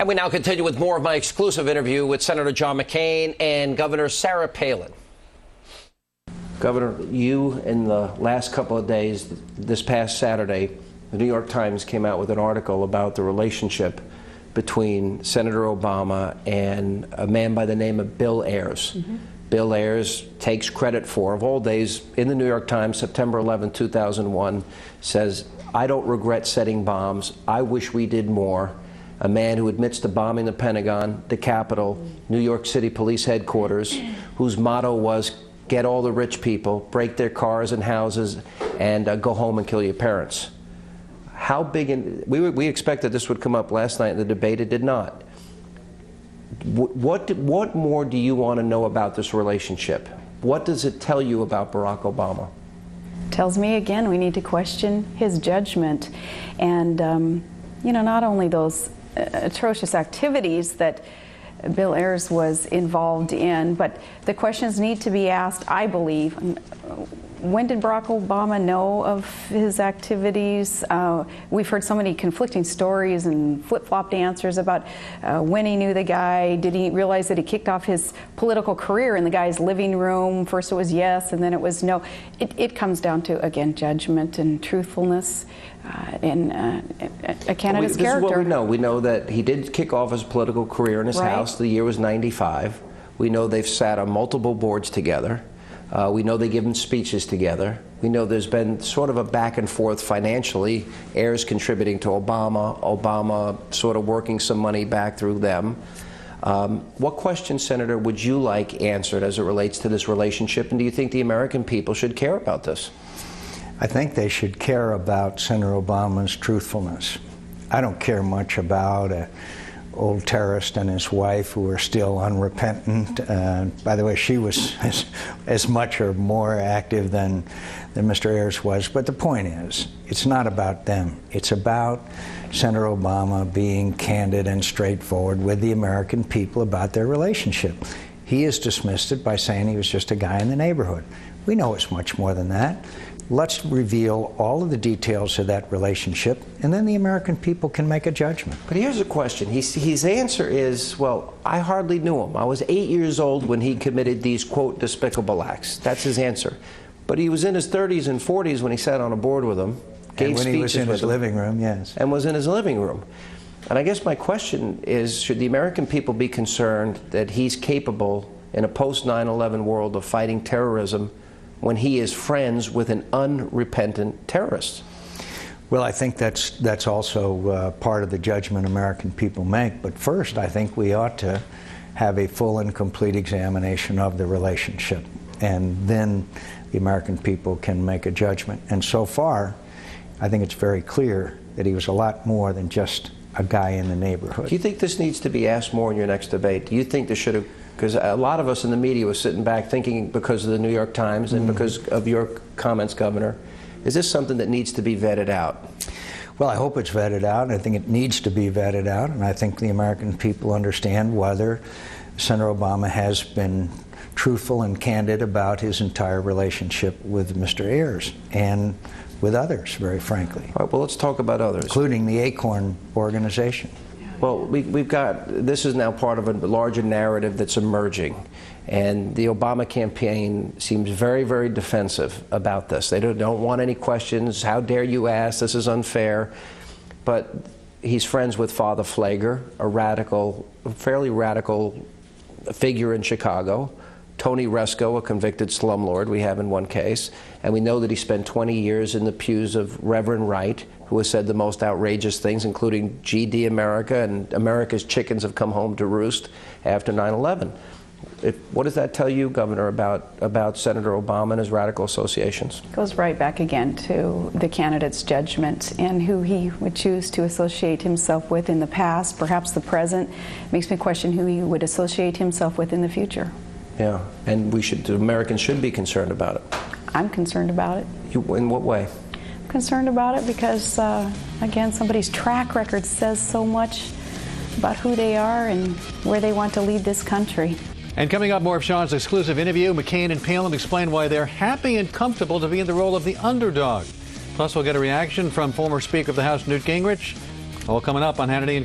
And we now continue with more of my exclusive interview with Senator John McCain and Governor Sarah Palin. Governor, you in the last couple of days, this past Saturday, the New York Times came out with an article about the relationship between Senator Obama and a man by the name of Bill Ayers. Mm-hmm. Bill Ayers takes credit for, of all days, in the New York Times, September 11, 2001, says, "I don't regret setting bombs. I wish we did more." A man who admits to bombing the Pentagon, the Capitol, New York City Police Headquarters, whose motto was, "Get all the rich people, break their cars and houses, and go home and kill your parents." How big, we expected this would come up last night in the debate, it did not. What more do you want to know about this relationship? What does it tell you about Barack Obama? Tells me again we need to question his judgment, and you know, not only those atrocious activities that Bill Ayers was involved in, but the questions need to be asked, I believe. When did Barack Obama know of his activities? We've heard so many conflicting stories and flip-flopped answers about when he knew the guy. Did he realize that he kicked off his political career in the guy's living room? First it was yes, and then it was no. It comes down to, again, judgment and truthfulness in a candidate's character. This is what we know. We know that he did kick off his political career in his house. The year was 95. We know they've sat on multiple boards together. We know they give him speeches together. We know there's been sort of a back and forth financially, Ayers contributing to Obama, Obama sort of working some money back through them. What question, Senator, would you like answered as it relates to this relationship, and do you think the American people should care about this? I think they should care about Senator Obama's truthfulness. I don't care much about an old terrorist and his wife who are still unrepentant. By the way, she was as much or more active than Mr. Ayers was. But the point is, it's not about them. It's about Senator Obama being candid and straightforward with the American people about their relationship. He has dismissed it by saying he was just a guy in the neighborhood. We know it's much more than that. Let's reveal all of the details of that relationship, and then the American people can make a judgment. But here's a question. His answer is, well, I hardly knew him. I was 8 years old when he committed these, quote, despicable acts. That's his answer. But he was in his 30s and 40s when he sat on a board with him, gave speeches with him. And when he was in his living room, yes. And was in his living room. And I guess my question is, should the American people be concerned that he's capable in a post-9/11 world of fighting terrorism when he is friends with an unrepentant terrorist? Well, I think that's also part of the judgment American people make. But first, I think we ought to have a full and complete examination of the relationship. And then the American people can make a judgment. And so far, I think it's very clear that he was a lot more than just a guy in the neighborhood. Do you think this needs to be asked more in your next debate? Do you think this should have, because a lot of us in the media was sitting back thinking, because of the New York Times and because of your comments, Governor, is this something that needs to be vetted out? Well, I hope it's vetted out. I think it needs to be vetted out, and I think the American people understand whether Senator Obama has been truthful and candid about his entire relationship with Mr. Ayers and with others, very frankly. All right, well, let's talk about others. Including the Acorn organization. Well, we've got, this is now part of a larger narrative that's emerging, and the Obama campaign seems very, very defensive about this. They don't want any questions. How dare you ask? This is unfair. But he's friends with Father Pfleger, a fairly radical figure in Chicago. Tony Resco, a convicted slumlord we have in one case, and we know that he spent 20 years in the pews of Reverend Wright, who has said the most outrageous things, including GD America and America's chickens have come home to roost after 9/11. What does that tell you, Governor, about Senator Obama and his radical associations? It goes right back again to the candidate's judgment and who he would choose to associate himself with in the past, perhaps the present. Makes me question who he would associate himself with in the future. Yeah, and Americans should be concerned about it. I'm concerned about it. In what way? I'm concerned about it because, again, somebody's track record says so much about who they are and where they want to lead this country. And coming up, more of Sean's exclusive interview. McCain and Palin explain why they're happy and comfortable to be in the role of the underdog. Plus, we'll get a reaction from former Speaker of the House Newt Gingrich. All coming up on Hannity and Colmes.